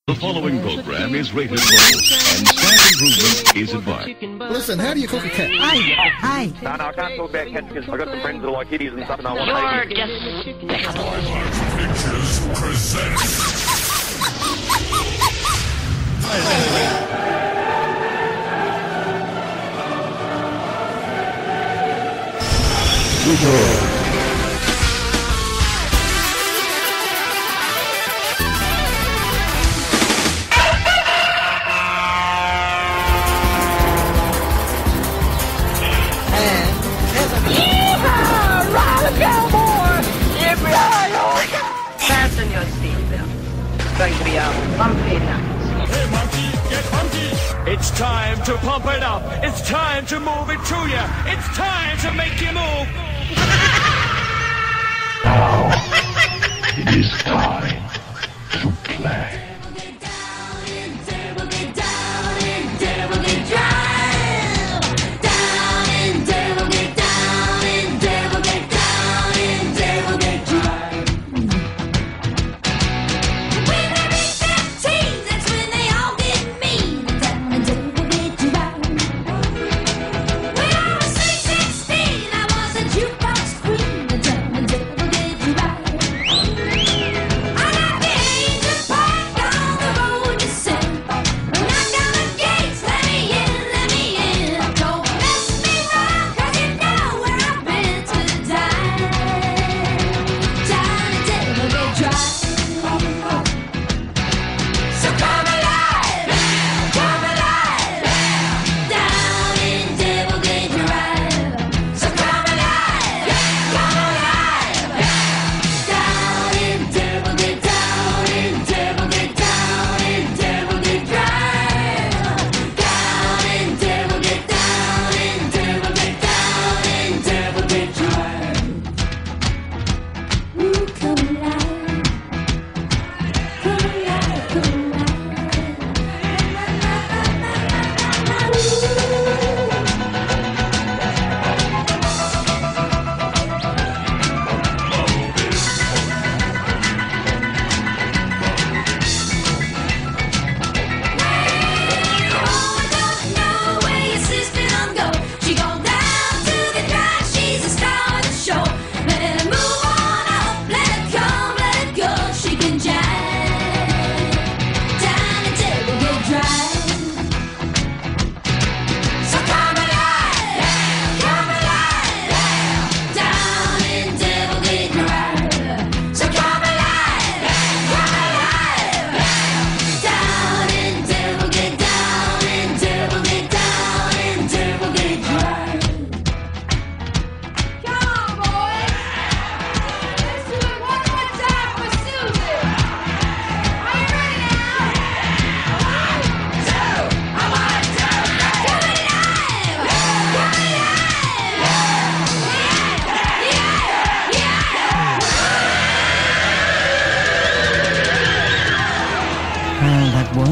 The following program is rated low, and staff improvement is advised. Listen, how do you cook a cat? Hey! No, I can't talk about cats because I've got some friends that are like kitties and stuff and I want to You're eat just... Pictures presents. Fasten your seatbelt. It's going to be a bumpy night. Hey, monkey, get funky. It's time to pump it up. It's time to move it to you. It's time to make you move. Now, it is time to play.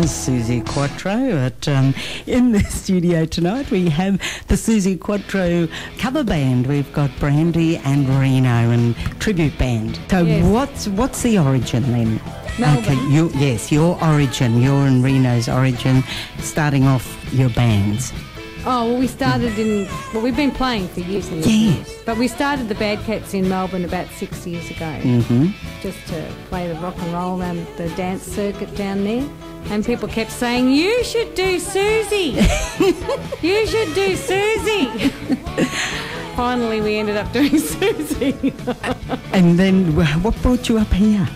Susie Quattro, but in the studio tonight we have the Susie Quattro cover band. We've got Brandi and Reno and tribute band. So yes. What's the origin then? Melbourne. Okay, your origin, your and Reno's origin, starting off your bands. Oh, well, we've been playing for years and years. But we started the Badcats in Melbourne about 6 years ago, just to play the rock and roll around the dance circuit down there. And people kept saying, you should do Susie. You should do Susie. Finally, we ended up doing Susie. And then what brought you up here?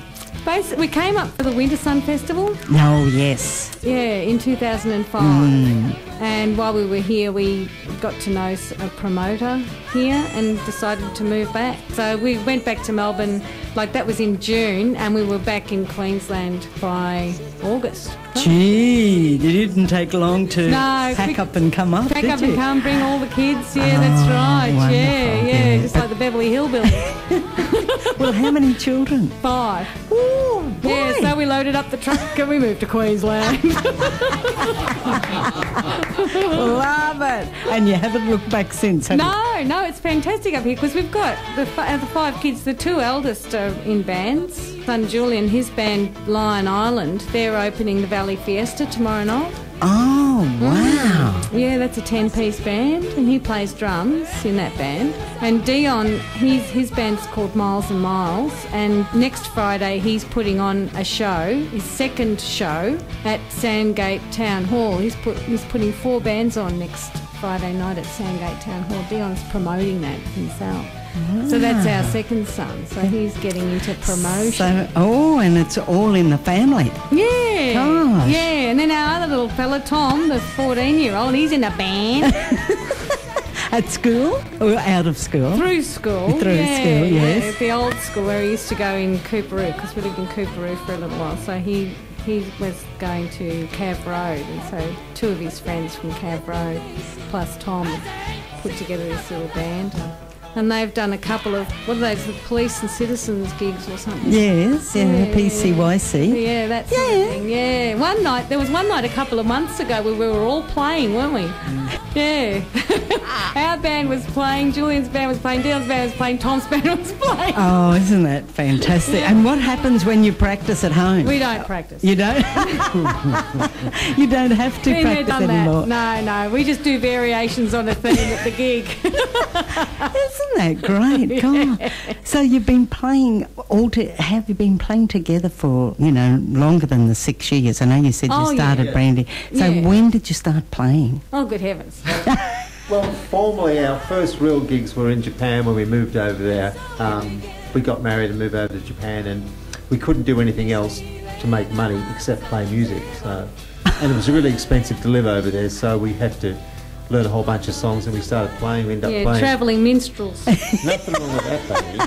Basically, we came up for the Winter Sun Festival. Oh, yes. Yeah, in 2005. And while we were here, we got to know a promoter here and decided to move back. So we went back to Melbourne, that was in June, and we were back in Queensland by August. Gee, it didn't take long to pack up and come up, Pack up and come, bring all the kids. Yeah, that's right. Wonderful. Yeah, just like the Beverly Hillbillies. Well, how many children? 5. Ooh, boy. Yeah, so we loaded up the truck and we moved to Queensland. Love it. And you haven't looked back since, have you? No, it's fantastic up here because we've got the 5 kids. The 2 eldest are in bands. Son Julian, his band Lion Island, they're opening the Valley Fiesta tomorrow night. Oh, wow. Yeah, that's a 10-piece band, and he plays drums in that band. And Dion, his band's called Miles and Miles, and next Friday he's putting on a show, his second show at Sandgate Town Hall. He's putting 4 bands on next Friday night at Sandgate Town Hall. Dion's promoting that himself. So that's our second son. So he's getting into promotion. And it's all in the family. Yeah. Gosh. Yeah. And then our other little fella, Tom, the 14-year-old, he's in a band. At school or out of school? Through school. Through school, yes. Yeah, the old school where he used to go in Cooperoo, because we lived in Cooperoo for a little while. So he was going to Cav Road, and so 2 of his friends from Cav Road plus Tom put together this little band. And they've done a couple of, what are those, the police and citizens gigs or something? Yes, yeah, PCYC. Yeah, that sort of thing, yeah. There was one night a couple of months ago where we were all playing, weren't we? Yeah. Our band was playing, Julian's band was playing, Dion's band was playing, Tom's band was playing. Oh, isn't that fantastic? And what happens when you practice at home? We don't practice. You don't? You don't have to practice anymore. No, we just do variations on a theme at the gig. Isn't that great? God. So you've been playing have you been playing together for, longer than the 6 years? I know you said you started Brandi. So when did you start playing? Oh, good heavens. Well, formally our first real gigs were in Japan when we moved over there. We got married and moved over to Japan, and we couldn't do anything else to make money except play music. So, and it was really expensive to live over there, so we had to learn a whole bunch of songs, and we started playing. We ended up playing. Travelling minstrels. Nothing wrong with that, baby.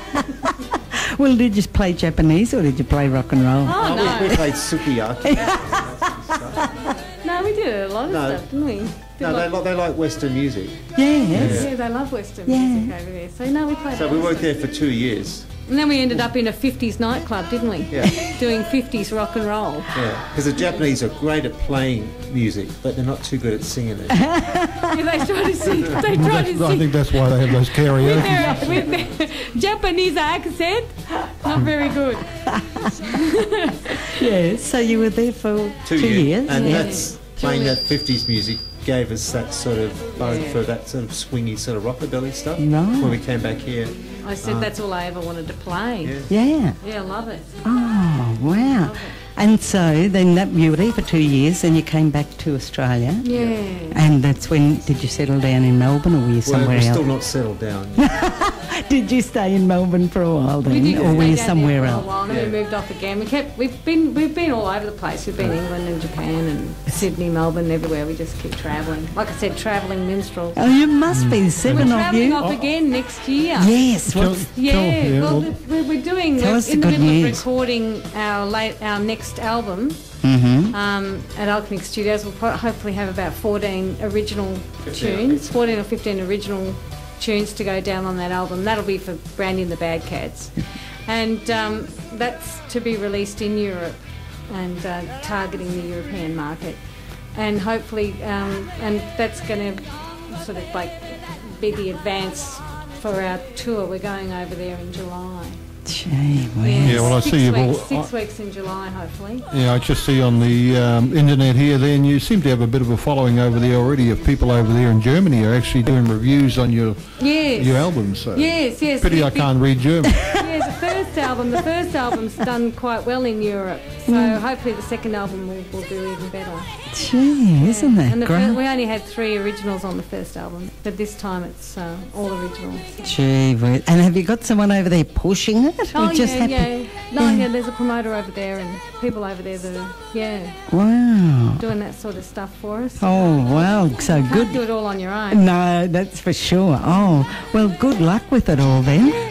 Well, did you play Japanese or did you play rock and roll? Oh, no. We played sukiyaki. No, we did a lot of stuff, didn't we? They like Western music. Yes. Yeah, they love Western music over there. So, we played. So we worked there for 2 years. And then we ended up in a 50s nightclub, didn't we? Yeah. Doing 50s rock and roll. Yeah, because the Japanese are great at playing music, but they're not too good at singing it. Yeah, they try to sing. I think that's why they have those karaoke. With their Japanese accent, not very good. Yes, so you were there for 2 years. And that's playing that 50s music gave us that sort of bone for that sort of swingy sort of rockabilly stuff. No. When we came back here. I said that's all I ever wanted to play. Yeah. Yeah, I love it. Oh, wow. And so then you were there for 2 years, and you came back to Australia. Yeah. And that's when, did you settle down in Melbourne, or were you somewhere else? We're still not settled down. Did you stay in Melbourne for a while then, or were you somewhere else? And then we moved off again. We've been all over the place. We've been England and Japan and Sydney, Melbourne, everywhere. We just keep travelling. Like I said, travelling minstrels. Oh, you must be 7 of you. We're travelling off again next year. Yes. We're doing. Tell We're us in the the good middle news. of recording our next album. At Alchemic Studios. We'll hopefully have about 14 original tunes, 14 or 15 original tunes to go down on that album. That'll be for Brandi and the Badcats. And that's to be released in Europe and targeting the European market. And hopefully, and that's going to sort of be the advance for our tour. We're going over there in July. Gee, wow. Yeah, well, I see you've all... 6 weeks in July, hopefully. Yeah, I just see on the internet here then you seem to have a bit of a following over there already of people over there in Germany are actually doing reviews on your albums. So Yes. Pity I can't read German. Yeah, the first album's done quite well in Europe, so hopefully the second album will do even better. Gee, isn't that and great? we only had 3 originals on the first album, but this time it's all originals. Gee, and have you got someone over there pushing it? Oh, there's a promoter over there and people over there that are, wow, doing that sort of stuff for us. Oh, wow, so Can't good. do it all on your own. No, that's for sure. Oh, well, good luck with it all then.